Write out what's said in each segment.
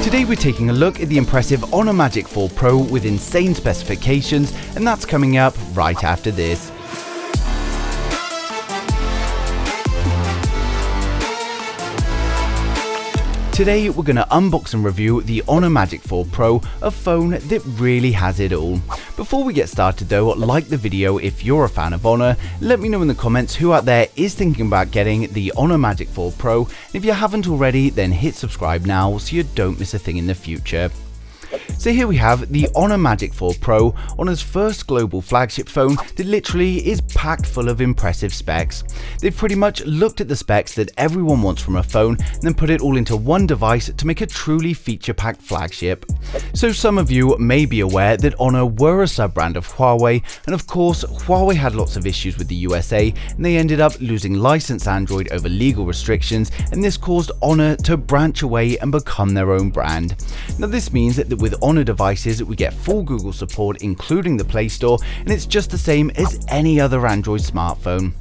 Today we're taking a look at the impressive Honor Magic4 Pro with insane specifications, and that's coming up right after this. Today we're going to unbox and review the Honor Magic4 Pro, a phone that really has it all. Before we get started though, like the video if you're a fan of Honor, let me know in the comments who out there is thinking about getting the Honor Magic4 Pro, and if you haven't already then hit subscribe now so you don't miss a thing in the future. So here we have the Honor Magic4 Pro, Honor's first global flagship phone that literally is packed full of impressive specs. They've pretty much looked at the specs that everyone wants from a phone and then put it all into one device to make a truly feature-packed flagship. So some of you may be aware that Honor were a sub-brand of Huawei, and of course Huawei had lots of issues with the USA and they ended up losing licensed Android over legal restrictions, and this caused Honor to branch away and become their own brand. Now this means that with Honor devices we get full Google support including the Play Store, and it's just the same as any other Android smartphone.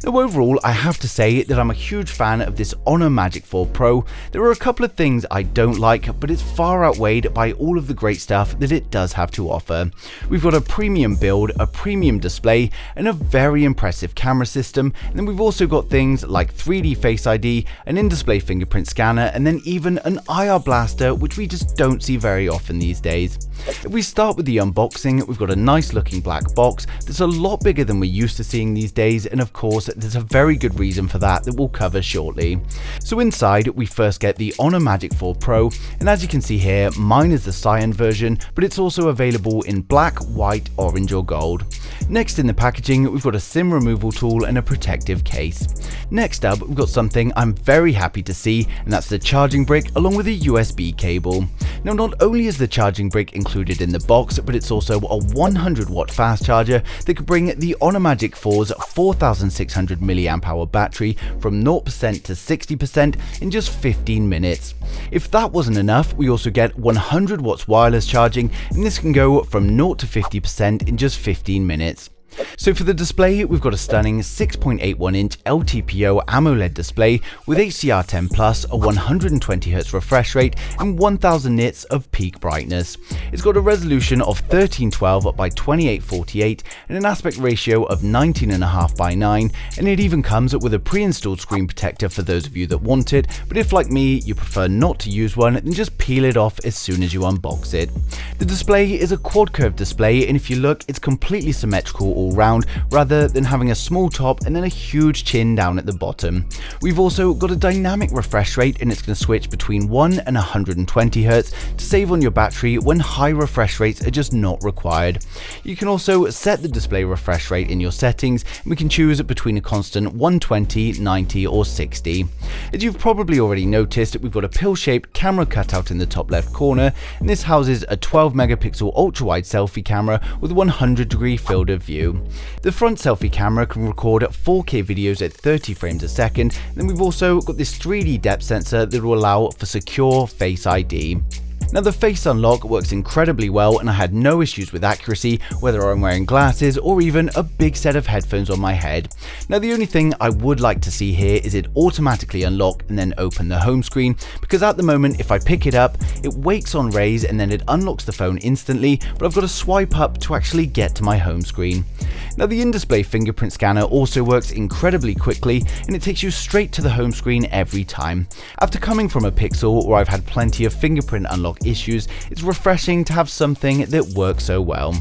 Now overall I have to say that I'm a huge fan of this Honor Magic4 Pro. There are a couple of things I don't like, but it's far outweighed by all of the great stuff that it does have to offer. We've got a premium build, a premium display, and a very impressive camera system, and then we've also got things like 3D Face ID, an in-display fingerprint scanner, and then even an IR blaster, which we just don't see very often these days. If we start with the unboxing, we've got a nice looking black box that's a lot bigger than we're used to seeing these days, and of course there's a very good reason for that we'll cover shortly. So inside we first get the Honor Magic4 Pro, and as you can see here, mine is the cyan version, but it's also available in black, white, orange or gold. Next in the packaging we've got a SIM removal tool and a protective case. Next up we've got something I'm very happy to see, and that's the charging brick along with a USB cable. Now not only is the charging brick included in the box, but it's also a 100-watt fast charger that could bring the Honor Magic4's 4600 mAh battery from 0% to 60% in just 15 minutes. If that wasn't enough, we also get 100 watts wireless charging, and this can go from 0 to 50% in just 15 minutes. So for the display, we've got a stunning 6.81-inch LTPO AMOLED display with HDR10+, a 120Hz refresh rate, and 1000 nits of peak brightness. It's got a resolution of 1312 by 2848 and an aspect ratio of 19.5 by 9, and it even comes with a pre-installed screen protector for those of you that want it, but if like me you prefer not to use one, then just peel it off as soon as you unbox it. The display is a quad curve display, and if you look, it's completely symmetrical all round rather than having a small top and then a huge chin down at the bottom. We've also got a dynamic refresh rate, and it's going to switch between 1 and 120 Hz to save on your battery when high refresh rates are just not required. You can also set the display refresh rate in your settings, and we can choose between a constant 120, 90 or 60. As you've probably already noticed, we've got a pill-shaped camera cutout in the top left corner, and this houses a 12 megapixel ultra-wide selfie camera with 100-degree field of view. The front selfie camera can record 4K videos at 30 frames a second, and then we've also got this 3D depth sensor that will allow for secure Face ID. Now the face unlock works incredibly well, and I had no issues with accuracy whether I'm wearing glasses or even a big set of headphones on my head. Now the only thing I would like to see here is it automatically unlock and then open the home screen, because at the moment if I pick it up it wakes on raise and then it unlocks the phone instantly, but I've got to swipe up to actually get to my home screen. Now the in-display fingerprint scanner also works incredibly quickly, and it takes you straight to the home screen every time. After coming from a Pixel where I've had plenty of fingerprint unlock issues, it's refreshing to have something that works so well.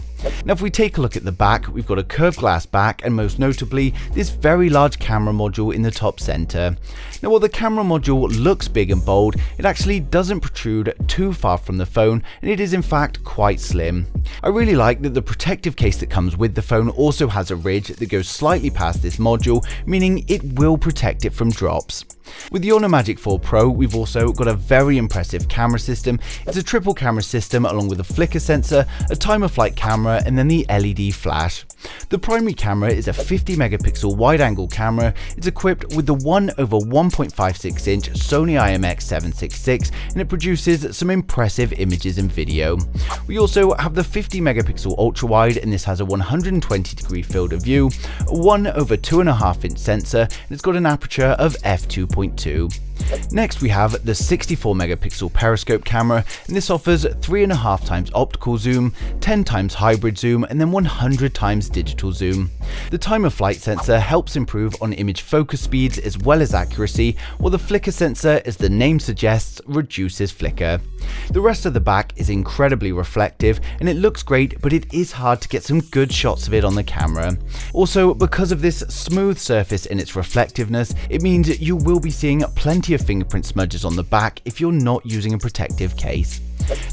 Now if we take a look at the back, we've got a curved glass back, and most notably this very large camera module in the top center. Now while the camera module looks big and bold, it actually doesn't protrude too far from the phone, and it is in fact quite slim. I really like that the protective case that comes with the phone also has a ridge that goes slightly past this module, meaning it will protect it from drops. With the Honor Magic4 Pro, we've also got a very impressive camera system. It's a triple camera system along with a flicker sensor, a time of flight camera, and then the LED flash. The primary camera is a 50 megapixel wide-angle camera. It's equipped with the 1/1.56 inch Sony IMX766 and it produces some impressive images and video. We also have the 50 megapixel ultra-wide and this has a 120-degree field of view, a 1/2.5 inch sensor, and it's got an aperture of f2.2. Next we have the 64 megapixel periscope camera, and this offers 3.5 times optical zoom, 10 times hybrid zoom, and then 100 times digital zoom. The time of flight sensor helps improve on image focus speeds as well as accuracy, while the flicker sensor, as the name suggests, reduces flicker. The rest of the back is incredibly reflective and it looks great, but it is hard to get some good shots of it on the camera. Also, because of this smooth surface and its reflectiveness, it means you will be seeing plenty of fingerprint smudges on the back if you're not using a protective case.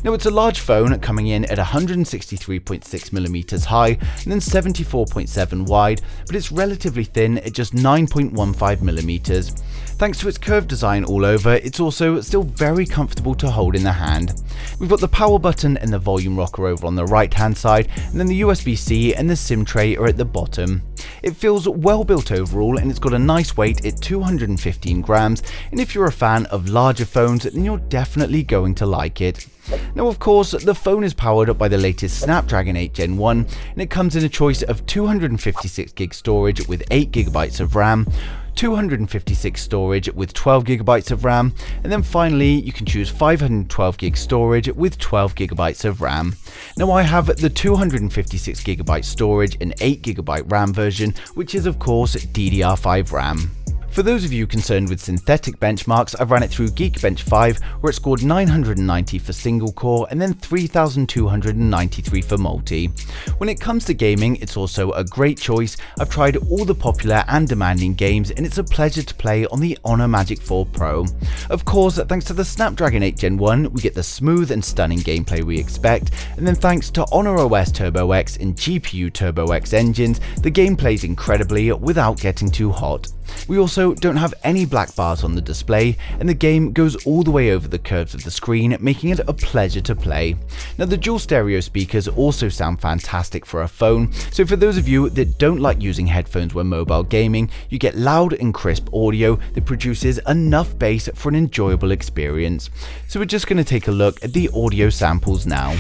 Now it's a large phone coming in at 163.6mm high and then 74.7 wide, but it's relatively thin at just 9.15mm. Thanks to its curved design all over, it's also still very comfortable to hold in the hand. We've got the power button and the volume rocker over on the right hand side, and then the USB-C and the SIM tray are at the bottom. It feels well built overall and it's got a nice weight at 215 grams, and if you're a fan of larger phones then you're definitely going to like it. Now of course, the phone is powered by the latest Snapdragon 8 Gen 1 and it comes in a choice of 256GB storage with 8GB of RAM, 256 storage with 12GB of RAM, and then finally you can choose 512GB storage with 12GB of RAM. Now I have the 256GB storage and 8GB RAM version, which is of course DDR5 RAM. For those of you concerned with synthetic benchmarks, I've ran it through Geekbench 5 where it scored 990 for single core and then 3293 for multi. When it comes to gaming, it's also a great choice. I've tried all the popular and demanding games and it's a pleasure to play on the Honor Magic4 Pro. Of course, thanks to the Snapdragon 8 Gen 1, we get the smooth and stunning gameplay we expect, and then thanks to Honor OS Turbo X and GPU Turbo X engines, the game plays incredibly without getting too hot. We also don't have any black bars on the display, and the game goes all the way over the curves of the screen, making it a pleasure to play. Now the dual stereo speakers also sound fantastic for a phone, so for those of you that don't like using headphones when mobile gaming, you get loud and crisp audio that produces enough bass for an enjoyable experience. So we're just going to take a look at the audio samples now.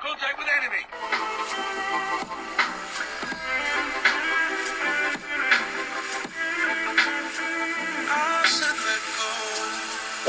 Contact with enemy!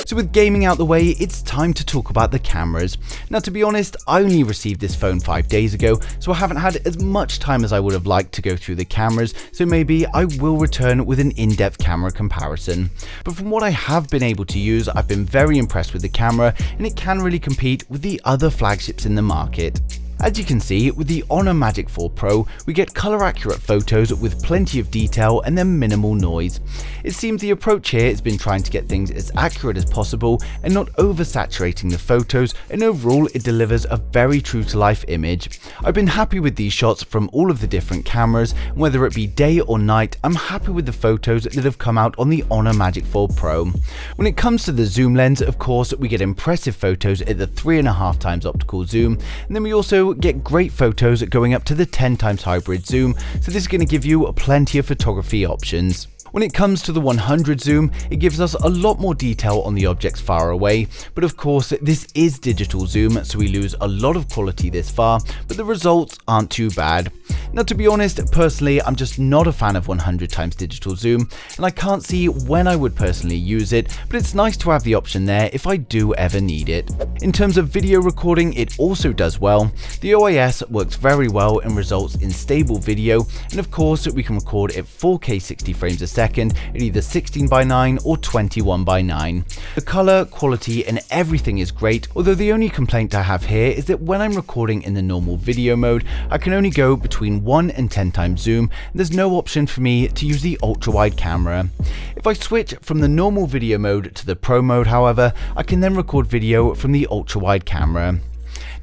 So with gaming out the way, it's time to talk about the cameras. Now to be honest, I only received this phone 5 days ago, so I haven't had as much time as I would have liked to go through the cameras, so maybe I will return with an in-depth camera comparison. But from what I have been able to use, I've been very impressed with the camera, and it can really compete with the other flagships in the market. As you can see, with the Honor Magic4 Pro, we get color accurate photos with plenty of detail and then minimal noise. It seems the approach here has been trying to get things as accurate as possible and not oversaturating the photos, and overall it delivers a very true to life image. I've been happy with these shots from all of the different cameras, and whether it be day or night, I'm happy with the photos that have come out on the Honor Magic4 Pro. When it comes to the zoom lens, of course, we get impressive photos at the 3.5 times optical zoom, and then we also get great photos going up to the 10 times hybrid zoom, so this is going to give you plenty of photography options. When it comes to the 100 zoom, it gives us a lot more detail on the objects far away, but of course this is digital zoom, so we lose a lot of quality this far, but the results aren't too bad. Now to be honest, personally I'm just not a fan of 100 times digital zoom, and I can't see when I would personally use it, but it's nice to have the option there if I do ever need it. In terms of video recording, it also does well. The OIS works very well and results in stable video, and of course we can record at 4K 60 frames a second at either 16:9 or 21:9. The color, quality and everything is great, although the only complaint I have here is that when I'm recording in the normal video mode, I can only go between 1 and 10 times zoom, and there's no option for me to use the ultra wide camera. If I switch from the normal video mode to the pro mode, however, I can then record video from the ultra wide camera.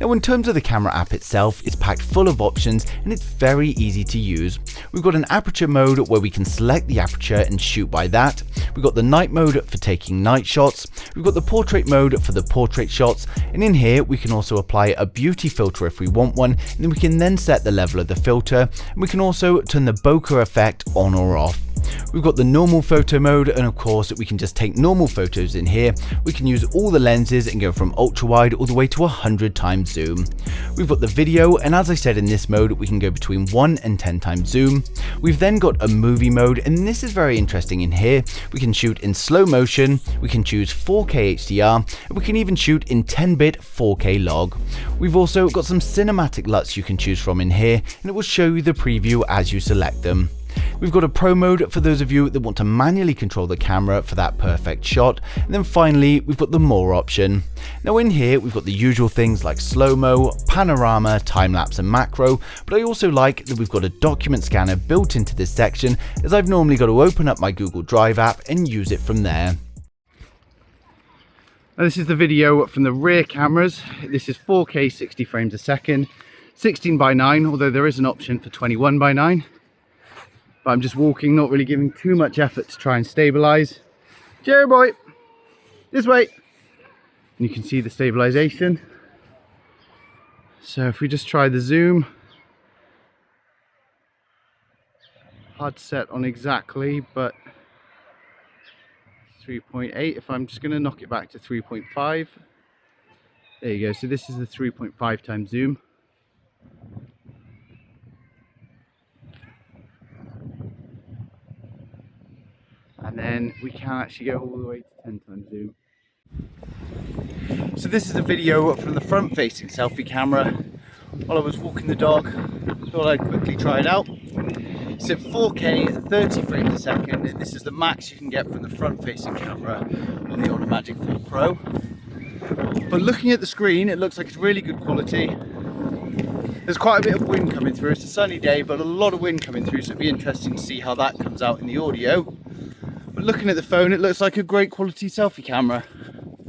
Now in terms of the camera app itself, it's packed full of options and it's very easy to use. We've got an aperture mode where we can select the aperture and shoot by that. We've got the night mode for taking night shots. We've got the portrait mode for the portrait shots, and in here we can also apply a beauty filter if we want one, and then we can then set the level of the filter, and we can also turn the bokeh effect on or off. We've got the normal photo mode, and of course we can just take normal photos in here. We can use all the lenses and go from ultra wide all the way to 100 times zoom. We've got the video, and as I said, in this mode we can go between 1 and 10 times zoom. We've then got a movie mode, and this is very interesting. In here we can shoot in slow motion, we can choose 4K HDR, and we can even shoot in 10-bit 4K log. We've also got some cinematic LUTs you can choose from in here, and it will show you the preview as you select them. We've got a pro mode for those of you that want to manually control the camera for that perfect shot, and then finally we've got the more option. Now in here we've got the usual things like slow-mo, panorama, time-lapse and macro, but I also like that we've got a document scanner built into this section, as I've normally got to open up my Google Drive app and use it from there. Now this is the video from the rear cameras. This is 4K 60 frames a second, 16:9, although there is an option for 21:9. But I'm just walking, not really giving too much effort to try and stabilize. Jerry boy, this way. And you can see the stabilization. So if we just try the zoom, hard to set on exactly, but 3.8. If I'm just going to knock it back to 3.5. There you go. So this is the 3.5 times zoom. And then we can actually go all the way to 10 times zoom. So this is a video from the front facing selfie camera while I was walking the dog. Thought I'd quickly try it out. It's at 4K at 30 frames a second, and this is the max you can get from the front facing camera on the Honor Magic4 Pro. But looking at the screen, it looks like it's really good quality. There's quite a bit of wind coming through. It's a sunny day, but a lot of wind coming through, so it'll be interesting to see how that comes out in the audio. But looking at the phone, it looks like a great quality selfie camera.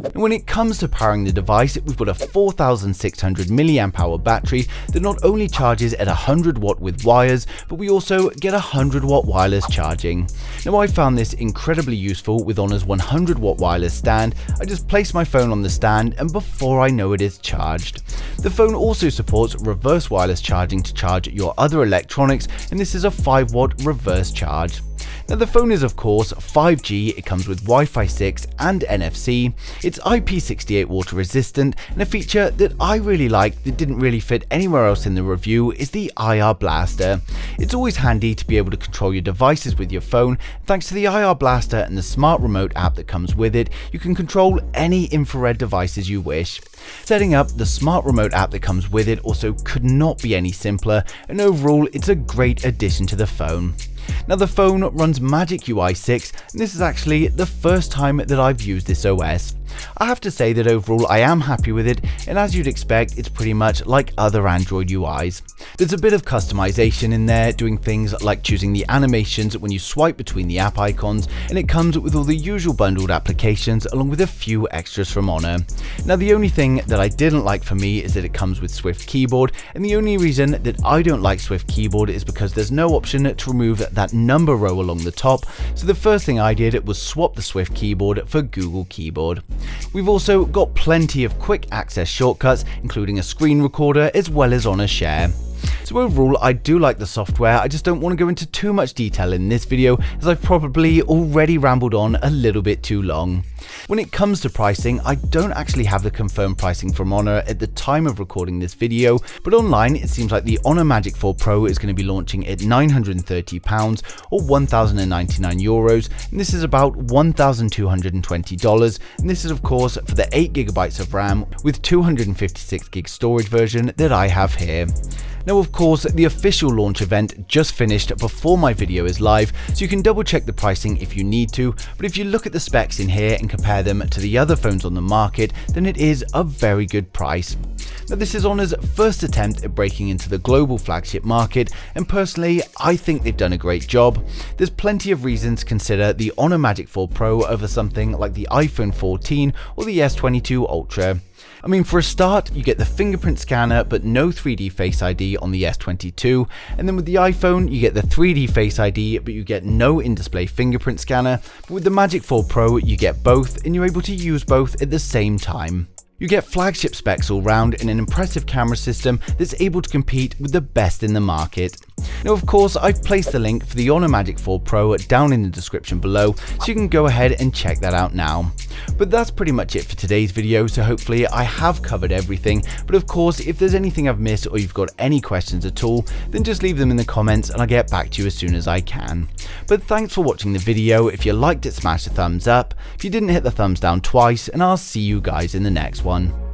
And when it comes to powering the device, we've got a 4600 milliamp hour battery that not only charges at 100 watt with wires, but we also get 100 watt wireless charging. Now I found this incredibly useful with Honor's 100 watt wireless stand. I just place my phone on the stand and before I know it is charged. The phone also supports reverse wireless charging to charge your other electronics, and this is a 5 watt reverse charge. Now the phone is of course 5G, it comes with Wi-Fi 6 and NFC, it's IP68 water resistant, and a feature that I really like that didn't really fit anywhere else in the review is the IR blaster. It's always handy to be able to control your devices with your phone. Thanks to the IR blaster and the smart remote app that comes with it, you can control any infrared devices you wish. Setting up the smart remote app that comes with it also could not be any simpler, and overall it's a great addition to the phone. Now the phone runs Magic UI 6, and this is actually the first time that I've used this OS. I have to say that overall I am happy with it, and as you'd expect, it's pretty much like other Android UIs. There's a bit of customization in there, doing things like choosing the animations when you swipe between the app icons, and it comes with all the usual bundled applications along with a few extras from Honor. Now the only thing that I didn't like for me is that it comes with Swift keyboard, and the only reason that I don't like Swift keyboard is because there's no option to remove that number row along the top, so the first thing I did was swap the Swift keyboard for Google Keyboard. We've also got plenty of quick access shortcuts, including a screen recorder as well as Honor Share. So overall, I do like the software, I just don't want to go into too much detail in this video as I've probably already rambled on a little bit too long. When it comes to pricing, I don't actually have the confirmed pricing from Honor at the time of recording this video, but online it seems like the Honor Magic4 Pro is going to be launching at £930 or €1,099, and this is about $1,220, and this is of course for the 8GB of RAM with 256GB storage version that I have here. Now of course the official launch event just finished before my video is live, so you can double check the pricing if you need to, but if you look at the specs in here and compare them to the other phones on the market, then it is a very good price. Now this is Honor's first attempt at breaking into the global flagship market, and personally I think they've done a great job. There's plenty of reasons to consider the Honor Magic 4 Pro over something like the iPhone 14 or the S22 Ultra. I mean, for a start, you get the fingerprint scanner but no 3D Face ID on the S22, and then with the iPhone you get the 3D Face ID but you get no in-display fingerprint scanner, but with the Magic 4 Pro you get both and you're able to use both at the same time. You get flagship specs all round and an impressive camera system that's able to compete with the best in the market. Now of course I've placed the link for the Honor Magic 4 Pro down in the description below, so you can go ahead and check that out now. But that's pretty much it for today's video, so hopefully I have covered everything, but of course if there's anything I've missed or you've got any questions at all, then just leave them in the comments and I'll get back to you as soon as I can. But thanks for watching the video. If you liked it, smash the thumbs up. If you didn't, hit the thumbs down twice, and I'll see you guys in the next one.